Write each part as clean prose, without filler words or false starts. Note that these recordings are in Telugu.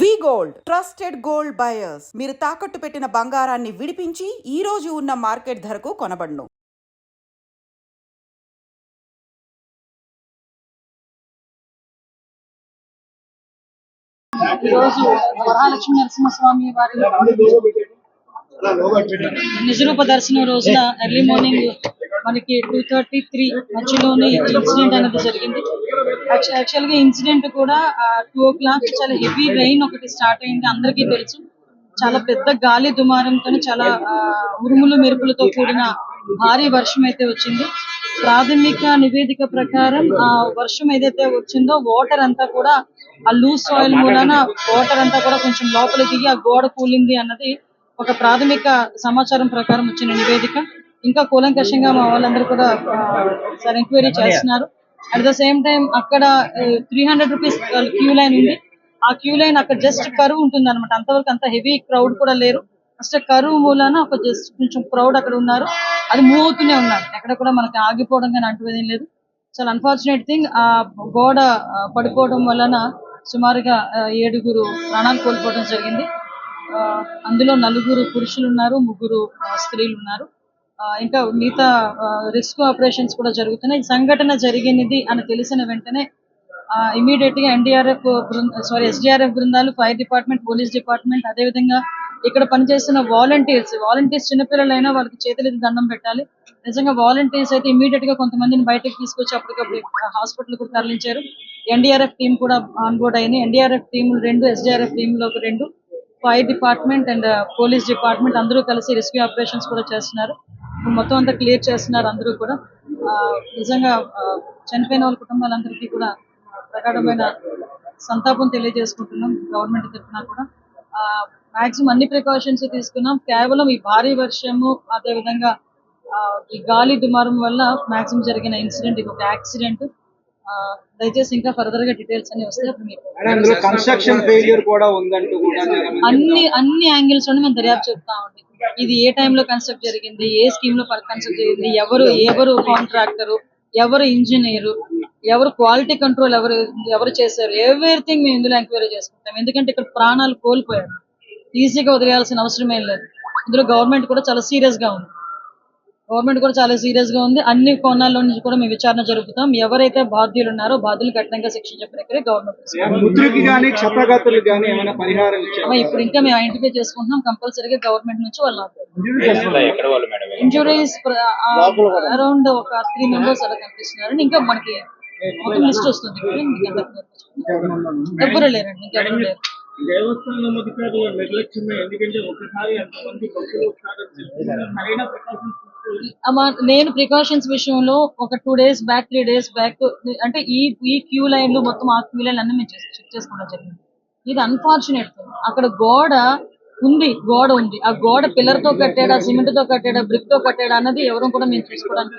వి గోల్డ్ ట్రస్టెడ్ గోల్డ్ బయర్స్. మీరు తాకట్టు పెట్టిన బంగారాన్ని విడిపించి ఈ రోజు ఉన్న మార్కెట్ ధరకు కొనబడును. ఈరోజు వరలక్ష్మి నరసింహస్వామి వారి నిజరూప దర్శనం రోజున ఎర్లీ మార్నింగ్ మనకి 2:33 మధ్యలోనే ఇన్సిడెంట్ అనేది జరిగింది. యాక్చువల్గా ఇన్సిడెంట్ కూడా 2 o'clock చాలా హెవీ రెయిన్ ఒకటి స్టార్ట్ అయింది. అందరికీ తెలుసు, చాలా పెద్ద గాలి దుమారంతో చాలా ఉరుములు మెరుపులతో కూడిన భారీ వర్షం అయితే వచ్చింది. ప్రాథమిక నివేదిక ప్రకారం ఆ వర్షం ఏదైతే వచ్చిందో వాటర్ అంతా కూడా ఆ లూజ్ సాయిల్ మూలన వాటర్ అంతా కూడా కొంచెం లోపల దిగి ఆ గోడ కూలింది అన్నది ఒక ప్రాథమిక సమాచారం ప్రకారం వచ్చిన నివేదిక. ఇంకా కూలంకషంగా మా వాళ్ళందరూ కూడా ఎంక్వైరీ చేస్తున్నారు. అట్ ద సేమ్ టైం అక్కడ 300 రూపీస్ క్యూ లైన్ ఉంది. ఆ క్యూ లైన్ అక్కడ జస్ట్ కరువు ఉంటుంది అనమాట. అంతవరకు అంత హెవీ క్రౌడ్ కూడా లేరు. ఫస్ట్ కరువు మూలాన ఒక జస్ట్ కొంచెం క్రౌడ్ అక్కడ ఉన్నారు. అది మూవ్ అవుతూనే ఉన్నారు. ఎక్కడ కూడా మనకి ఆగిపోవడం కానీ అంటువేదేం లేదు. చాలా అన్ఫార్చునేట్ థింగ్, ఆ గోడ పడిపోవడం వలన సుమారుగా 7 ప్రాణాలు కోల్పోవడం జరిగింది. అందులో 4 పురుషులు ఉన్నారు, 3 స్త్రీలు ఉన్నారు. ఇంకా మిగతా రెస్క్యూ ఆపరేషన్స్ కూడా జరుగుతున్నాయి. ఈ సంఘటన జరిగినది అని తెలిసిన వెంటనే ఇమీడియట్ గా ఎస్డిఆర్ఎఫ్ బృందాలు, ఫైర్ డిపార్ట్మెంట్, పోలీస్ డిపార్ట్మెంట్, అదేవిధంగా ఇక్కడ పనిచేస్తున్న వాలంటీర్స్ చిన్నపిల్లలైనా వాళ్ళకి చేతులెత్తి దండం పెట్టాలి. నిజంగా వాలంటీర్స్ అయితే ఇమీడియట్ గా కొంతమందిని బయటకు తీసుకొచ్చి అప్పటికప్పుడు హాస్పిటల్ కూడా తరలించారు. ఎన్డీఆర్ఎఫ్ టీం కూడా ఆన్ బోర్డ్ అయింది. ఎన్డీఆర్ఎఫ్ టీంలు 2, ఎస్డిఆర్ఎఫ్ టీంలు ఒక 2, fire department and police department అందరూ కలిసి రెస్క్యూ ఆపరేషన్స్ కూడా చేస్తున్నారు. మొత్తం అంతా క్లియర్ చేస్తున్నారు అందరూ కూడా. నిజంగా చనిపోయిన వాళ్ళ కుటుంబాలందరికీ కూడా ప్రగాఢమైన సంతాపం తెలియజేసుకుంటున్నాం. గవర్నమెంట్ తరఫున కూడా మాక్సిమం అన్ని ప్రికాషన్స్ తీసుకున్నాం. కేవలం ఈ భారీ వర్షము, అదేవిధంగా ఈ గాలి దుమారం వల్ల మాక్సిమం జరిగిన ఇన్సిడెంట్ ఇది ఒక యాక్సిడెంట్. దయచేసి ఇంకా ఫర్దర్ గా డీటెయిల్స్ అన్ని వస్తే అన్ని యాంగిల్స్ నుండి మేము దర్యాప్తు చెప్తామండి. ఇది ఏ టైంలో కన్స్ట్రక్ట్ జరిగింది, ఏ స్కీమ్ లో కన్స్ట్రక్ట్ జరిగింది, ఎవరు కాంట్రాక్టరు, ఎవరు ఇంజనీరు, ఎవరు క్వాలిటీ కంట్రోల్ ఎవరు చేశారు, ఎవ్రీథింగ్ మేము ఇందులో ఎంక్వైరీ చేసుకుంటాం. ఎందుకంటే ఇక్కడ ప్రాణాలు కోల్పోయారు, ఈజీగా వదిలేయాల్సిన అవసరం ఏం లేదు. ఇందులో గవర్నమెంట్ కూడా చాలా సీరియస్ గా ఉంది. అన్ని కోణాల్లో నుంచి కూడా మేము విచారణ జరుపుతాం. ఎవరైతే బాధ్యులు ఉన్నారో బాధ్యులు కఠినంగా శిక్షించే ప్రక్రియ గవర్నమెంట్. ఇప్పుడు ఇంకా మేము ఐడెంటిఫై చేసుకుంటున్నాం. కంపల్సరీగా గవర్నమెంట్ నుంచి వాళ్ళు ఇంజురీస్ అరౌండ్ ఒక 3 members అలా కనిపిస్తున్నారు. ఇంకా మనకి మొత్తం లిస్ట్ వస్తుంది. ఎవరు లేరండి, ఇంకెవరు లేరు. దేవస్థానం అధికారుల నిర్లక్ష్యమే. ఎందుకంటే ఒకసారి అంతమంది భక్తులు నేను ప్రికాషన్స్ విషయంలో ఒక 2 days బ్యాక్ 3 days బ్యాక్ అంటే ఈ క్యూ లైన్లు మొత్తం ఆ క్యూ లైన్ అన్ని మేము చెక్ చేసుకోవడం జరిగింది. ఇది అన్ఫార్చునేట్. అక్కడ గోడ ఉంది. ఆ గోడ పిల్లర్ తో కట్టాడా, సిమెంట్ తో కట్టాడా, బ్రిక్ తో కట్టాడా అన్నది ఎవరు కూడా మేము చూసుకోవడానికి.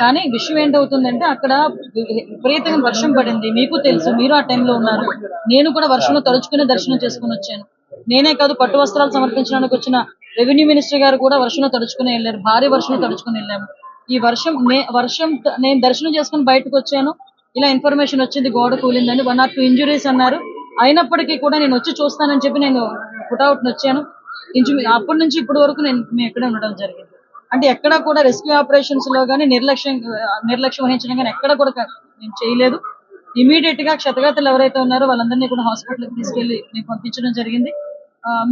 కానీ విషయం ఏంటవుతుందంటే అక్కడ విపరీతంగా వర్షం పడింది. మీకు తెలుసు, మీరు ఆ టైంలో ఉన్నారు. నేను కూడా వర్షంలో తడుచుకునే దర్శనం చేసుకుని వచ్చాను. నేనే కాదు, పట్టు వస్త్రాలు సమర్పించడానికి వచ్చిన రెవెన్యూ మినిస్టర్ గారు కూడా వర్షంలో తడుచుకుని వెళ్ళారు. భారీ వర్షంలో తడుచుకుని వెళ్ళాము. ఈ వర్షం నేను దర్శనం చేసుకుని బయటకు వచ్చాను. ఇలా ఇన్ఫర్మేషన్ వచ్చింది గోడ కూలిందని. 1 or 2 ఇంజురీస్ అన్నారు. అయినప్పటికీ కూడా నేను వచ్చి చూస్తానని చెప్పి నేను పుట్అవుట్ వచ్చాను. అప్పటి నుంచి ఇప్పటి వరకు మేము ఇక్కడే ఉండడం జరిగింది. అంటే ఎక్కడా కూడా రెస్క్యూ ఆపరేషన్స్ లో కానీ నిర్లక్ష్యం వహించడం కానీ ఎక్కడ కూడా నేను చేయలేదు. ఇమీడియట్ గా క్షతగాతులు ఎవరైతే ఉన్నారో వాళ్ళందరినీ కూడా హాస్పిటల్కి తీసుకెళ్లి నేను పంపించడం జరిగింది.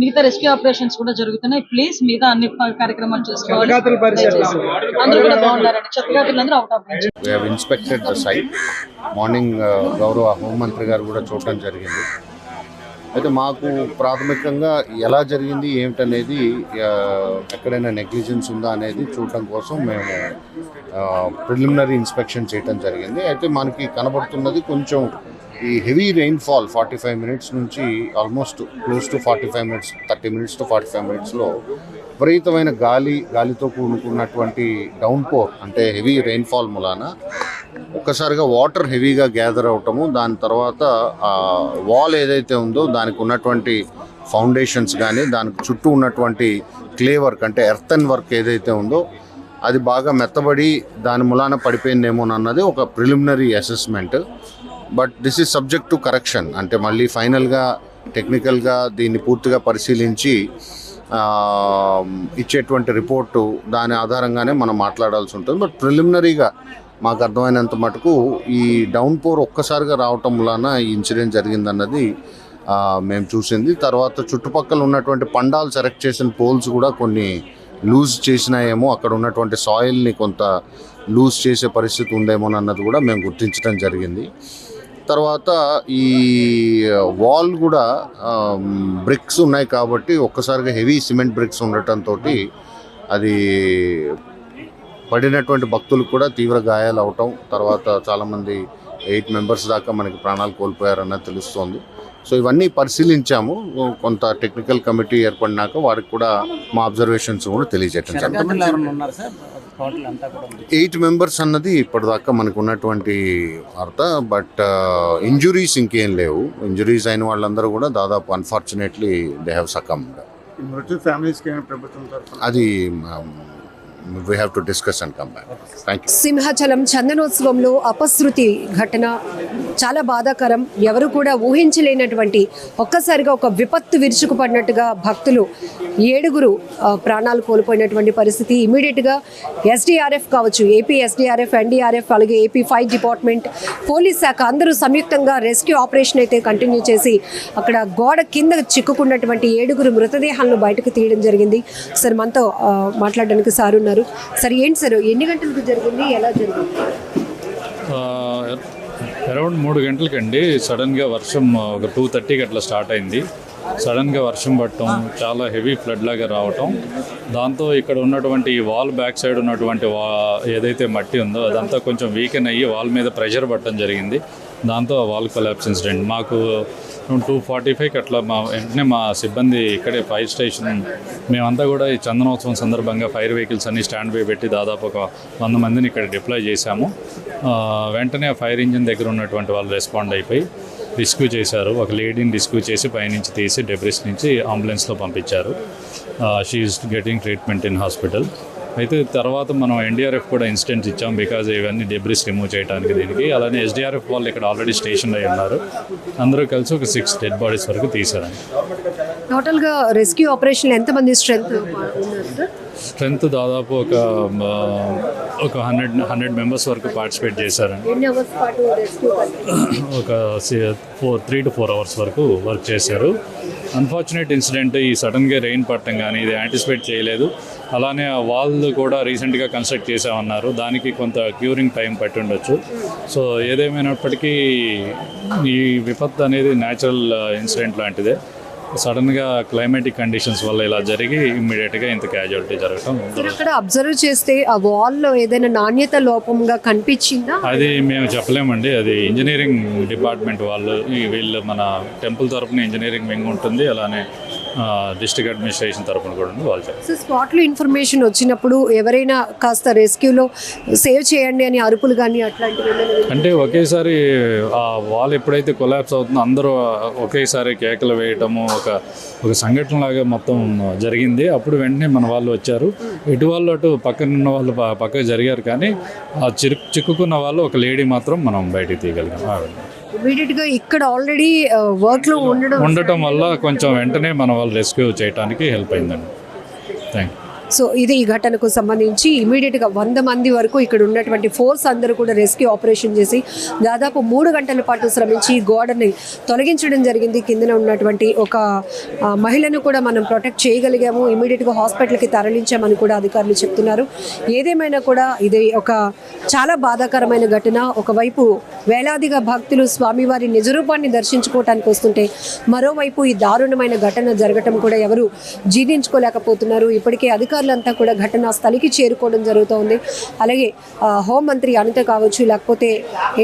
మిగతా రెస్క్యూ ఆపరేషన్స్ కూడా జరుగుతున్నాయి. ప్లీజ్ మిగతా అన్ని కార్యక్రమాలు చేసుకోవాలి. అందరూ కూడా బాగున్నారండి. క్షతగాతులు అందరూ out of inspected the site. Morning గౌరవ హోంమంత్రి గారు కూడా చూడటం జరిగింది. అయితే మాకు ప్రాథమికంగా ఎలా జరిగింది ఏమిటనేది, ఎక్కడైనా నెగ్లిజెన్స్ ఉందా అనేది చూడటం కోసం మేము ప్రిలిమినరీ ఇన్స్పెక్షన్ చేయడం జరిగింది. అయితే మనకి కనబడుతున్నది కొంచెం ఈ హెవీ రెయిన్ఫాల్ 45 minutes నుంచి almost close to 45 minutes, 30 minutes to 45 minutesలో విపరీతమైన గాలితో కూడుకున్నటువంటి డౌన్పోర్, అంటే హెవీ రెయిన్ఫాల్ మూలాన ఒక్కసారిగా వాటర్ హెవీగా గ్యాదర్ అవటము, దాని తర్వాత వాల్ ఏదైతే ఉందో దానికి ఉన్నటువంటి ఫౌండేషన్స్ కానీ దానికి చుట్టూ ఉన్నటువంటి క్లే వర్క్ అంటే ఎర్తన్ వర్క్ ఏదైతే ఉందో అది బాగా మెత్తబడి దాని మూలాన పడిపోయిందేమోనన్నది ఒక preliminary assessment. But this is subject to correction. అంటే మళ్ళీ ఫైనల్గా టెక్నికల్గా దీన్ని పూర్తిగా పరిశీలించి ఇచ్చేటువంటి రిపోర్టు దాని ఆధారంగానే మనం మాట్లాడాల్సి ఉంటుంది. బట్ ప్రిలిమినరీగా మాకు అర్థమైనంత మటుకు ఈ డౌన్ పోర్ ఒక్కసారిగా రావటం వలన ఈ ఇన్సిడెంట్ జరిగిందన్నది మేము చూసింది. తర్వాత చుట్టుపక్కల ఉన్నటువంటి పండాలు సెలెక్ట్ చేసిన పోల్స్ కూడా కొన్ని లూజ్ చేసినాయేమో, అక్కడ ఉన్నటువంటి సాయిల్ని కొంత లూజ్ చేసే పరిస్థితి ఉందేమోనన్నది కూడా మేము గుర్తించడం జరిగింది. తర్వాత ఈ వాల్ కూడా బ్రిక్స్ ఉన్నాయి కాబట్టి ఒక్కసారిగా హెవీ సిమెంట్ బ్రిక్స్ ఉండటంతో అది పడినటువంటి భక్తులకు కూడా తీవ్ర గాయాలు అవటం, తర్వాత చాలామంది 8 మెంబర్స్ దాకా మనకి ప్రాణాలు కోల్పోయారన్నది తెలుస్తోంది. సో ఇవన్నీ పరిశీలించాము. కొంత టెక్నికల్ కమిటీ ఏర్పడినాక వారికి కూడా మా అబ్జర్వేషన్స్ కూడా తెలియజేయటం జరిగింది. 8 మెంబర్స్ అన్నది ఇప్పటిదాకా మనకు ఉన్నటువంటి వార్త. బట్ ఇంజురీస్ ఇంకేం లేవు. ఇంజురీస్ అయిన వాళ్ళందరూ కూడా దాదాపు అన్ఫార్చునేట్లీ దే హ్యావ్ సకమ్డ్. అది we have to discuss and come back. Thank you. Simhachalam చందనోత్సవంలో అపశృతి ఘటన చాలా బాధాకరం. ఎవరు కూడా ఊహించలేనటువంటి ఒక్కసారిగా ఒక విపత్తు విరుచుకుపడినట్టుగా భక్తులు 7 ప్రాణాలు కోల్పోయినటువంటి పరిస్థితి. ఇమీడియట్గా ఎస్డీఆర్ఎఫ్ కావచ్చు, ఏపీ ఎస్డీఆర్ఎఫ్, ఎన్డీఆర్ఎఫ్, అలాగే ఏపీ ఫైర్ డిపార్ట్మెంట్, పోలీస్ శాఖ అందరూ సంయుక్తంగా రెస్క్యూ ఆపరేషన్ అయితే కంటిన్యూ చేసి అక్కడ గోడ కింద చిక్కుకున్నటువంటి 7 మృతదేహాలను బయటకు తీయడం జరిగింది. సార్ మనతో మాట్లాడడానికి సార్ ఉన్నారు. సార్ ఏంటి సార్, ఎన్ని గంటలకు జరిగింది, ఎలా జరిగింది? అరౌండ్ 3 గంటలకండి సడన్గా వర్షం ఒక 2:30కి అట్లా స్టార్ట్ అయింది. సడన్గా వర్షం పడటం, చాలా హెవీ ఫ్లడ్ లాగా రావటం, దాంతో ఇక్కడ ఉన్నటువంటి ఈ వాల్ బ్యాక్ సైడ్ ఉన్నటువంటి ఏదైతే మట్టి ఉందో అదంతా కొంచెం వీకెన్ అయ్యి వాల్ మీద ప్రెషర్ పడటం జరిగింది. దాంతో వాల్ కొలాప్స్ ఇన్సిడెంట్. మాకు 2:45కి అట్లా వెంటనే మా సిబ్బంది ఇక్కడే ఫైర్ స్టేషన్, మేమంతా కూడా ఈ చందనోత్సవం సందర్భంగా ఫైర్ వెహికల్స్ అన్ని స్టాండ్ బై పెట్టి దాదాపు ఒక 100 మందిని ఇక్కడ డిప్లాయ్ చేశాము. వెంటనే ఫైర్ ఇంజిన్ దగ్గర ఉన్నటువంటి వాళ్ళు రెస్పాండ్ అయిపోయి రెస్క్యూ చేశారు. ఒక లేడీని రెస్క్యూ చేసి పైనుంచి తీసి డెబ్రిస్ నుంచి అంబులెన్స్లో పంపించారు. She is getting treatment in hospital. అయితే తర్వాత మనం ఎన్డీఆర్ఎఫ్ కూడా ఇన్స్టెంట్స్ ఇచ్చాం, బికాజ్ ఇవన్నీ డెబ్రిస్ రిమూవ్ చేయడానికి దీనికి. అలానే ఎస్డీఆర్ఎఫ్ వాళ్ళు ఇక్కడ ఆల్రెడీ స్టేషన్ అయి ఉన్నారు. అందరూ కలిసి ఒక 6 డెడ్ బాడీస్ వరకు తీశారండి. టోటల్గా రెస్క్యూ ఆపరేషన్ ఎంతమంది స్ట్రెంత్ స్ట్రెంత్ దాదాపు ఒక 100 మెంబర్స్ వరకు పార్టిసిపేట్ చేశారండి. ఒక 3 to 4 అవర్స్ వరకు వర్క్ చేశారు. అన్ఫార్చునేట్ ఇన్సిడెంట్, ఈ సడన్గా రెయిన్ పడటం కానీ ఇది యాంటిసిపేట్ చేయలేదు. అలానే ఆ వాల్ కూడా రీసెంట్గా కన్స్ట్రక్ట్ చేసామన్నారు, దానికి కొంత క్యూరింగ్ టైం పట్టి ఉండొచ్చు. సో ఏదేమైనప్పటికీ ఈ విపత్తు అనేది న్యాచురల్ ఇన్సిడెంట్ లాంటిదే. సడన్గా క్లైమాటిక్ కండిషన్స్ వల్ల ఇలా జరిగి ఇమ్మీడియట్గా ఇంత క్యాజువాలిటీ జరగటం. అక్కడ అబ్జర్వ్ చేస్తే ఆ వాల్లో ఏదైనా నాణ్యత లోపంగా కనిపించిందా? అది మేము చెప్పలేమండి. అది ఇంజనీరింగ్ డిపార్ట్మెంట్ వాళ్ళు, వీళ్ళు మన టెంపుల్ తరపున ఇంజనీరింగ్ వింగ్ ఉంటుంది, అలానే డిస్ట్రిక్ట్ అడ్మినిస్ట్రేషన్ తరపున కూడా ఉంది. వాళ్ళు సో స్పాట్లో ఇన్ఫర్మేషన్ వచ్చినప్పుడు ఎవరైనా కాస్త రెస్క్యూలో సేవ్ చేయండి అని అరుపులు కానీ అట్లాంటివి అంటే ఒకేసారి ఆ వాల్ ఎప్పుడైతే కొలాప్స్ అవుతుందో అందరూ ఒకేసారి కేకలు వేయటము ఒక సంఘటన లాగా మొత్తం జరిగింది. అప్పుడు వెంటనే మన వాళ్ళు వచ్చారు. ఎటు వాళ్ళు అటు పక్కన ఉన్న వాళ్ళు పక్కకు జరిగారు, కానీ ఆ చిక్కుకున్న వాళ్ళు ఒక లేడీ మాత్రం మనం బయటికి తీయగలిగాం. ఇమీడియట్గా ఇక్కడ ఆల్రెడీ వర్క్లో ఉండటం వల్ల కొంచెం వెంటనే మన వాళ్ళు రెస్క్యూ చేయడానికి హెల్ప్ అయిందండి. Thank you. సో ఇది ఈ ఘటనకు సంబంధించి ఇమీడియట్గా 100 మంది వరకు ఇక్కడ ఉన్నటువంటి ఫోర్స్ అందరూ కూడా రెస్క్యూ ఆపరేషన్ చేసి దాదాపు 3 గంటల పాటు శ్రమించి గోడని తొలగించడం జరిగింది. కిందన ఉన్నటువంటి ఒక మహిళను కూడా మనం ప్రొటెక్ట్ చేయగలిగాము. ఇమీడియట్గా హాస్పిటల్కి తరలించామని కూడా అధికారులు చెప్తున్నారు. ఏదేమైనా కూడా ఇది ఒక చాలా బాధాకరమైన ఘటన. ఒకవైపు వేలాదిగా భక్తులు స్వామివారి నిజరూపాన్ని దర్శించుకోవటానికి వస్తుంటే, మరోవైపు ఈ దారుణమైన ఘటన జరగటం కూడా ఎవరు జీర్ణించుకోలేకపోతున్నారు. ఇప్పటికే అధికారులంతా కూడా ఘటనా స్థలికి చేరుకోవడం జరుగుతోంది. అలాగే హోంమంత్రి అనిత కావచ్చు, లేకపోతే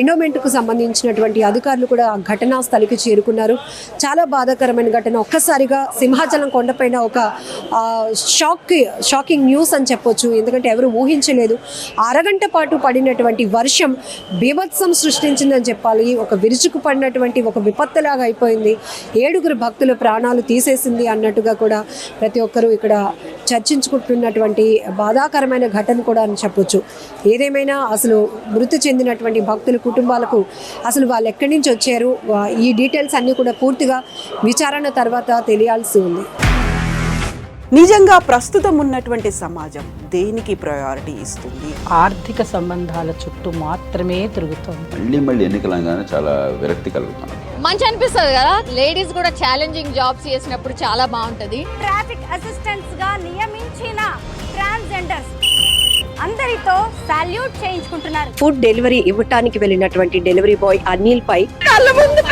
ఎండోమెంట్కు సంబంధించినటువంటి అధికారులు కూడా ఘటనా స్థలికి చేరుకున్నారు. చాలా బాధాకరమైన ఘటన. ఒక్కసారిగా సింహాచలం కొండపైన ఒక షాకింగ్ న్యూస్ అని చెప్పొచ్చు. ఎందుకంటే ఎవరు ఊహించలేదు. అరగంట పాటు పడినటువంటి వర్షం బీభత్సం సృష్టించిందని చెప్పాలి. ఒక విరుచుకు పడినటువంటి ఒక విపత్తులాగా అయిపోయింది. 7 భక్తుల ప్రాణాలు తీసేసింది అన్నట్టుగా కూడా ప్రతి ఒక్కరూ ఇక్కడ చర్చించుకుంటున్నారు. ఉంటున్నటువంటి బాధాకరమైన ఘటన కూడా అని చెప్పొచ్చు. ఏదేమైనా అసలు మృతి చెందినటువంటి భక్తుల కుటుంబాలకు అసలు వాళ్ళు ఎక్కడి నుంచి వచ్చారు, ఈ డీటెయిల్స్ అన్నీ కూడా పూర్తిగా విచారణ తర్వాత తెలియాల్సి ఉంది. నిజంగా ప్రస్తుతం ఉన్నటువంటి సమాజం దేనికి ప్రయారిటీ ఇస్తుంది? ఆర్థిక సంబంధాల చుట్టూ మాత్రమే తిరుగుతోంది. మళ్ళీ ఎన్నికలంగానే చాలా విరక్తి కలుగుతున్నాం. మంచి అనిపిస్తుంది కదా, లేడీస్ కూడా ఛాలెంజింగ్ జాబ్స్ చేసినప్పుడు చాలా బాగుంటది. ట్రాఫిక్ అసిస్టెంట్స్ గా నియమించిన ట్రాన్స్జెండర్స్ అందరితో సాల్యూట్ చేయించుకుంటున్నారు. ఫుడ్ డెలివరీ ఇవ్వటానికి వెళ్ళినటువంటి డెలివరీ బాయ్ అనిల్ పై కళ్ళ ముందు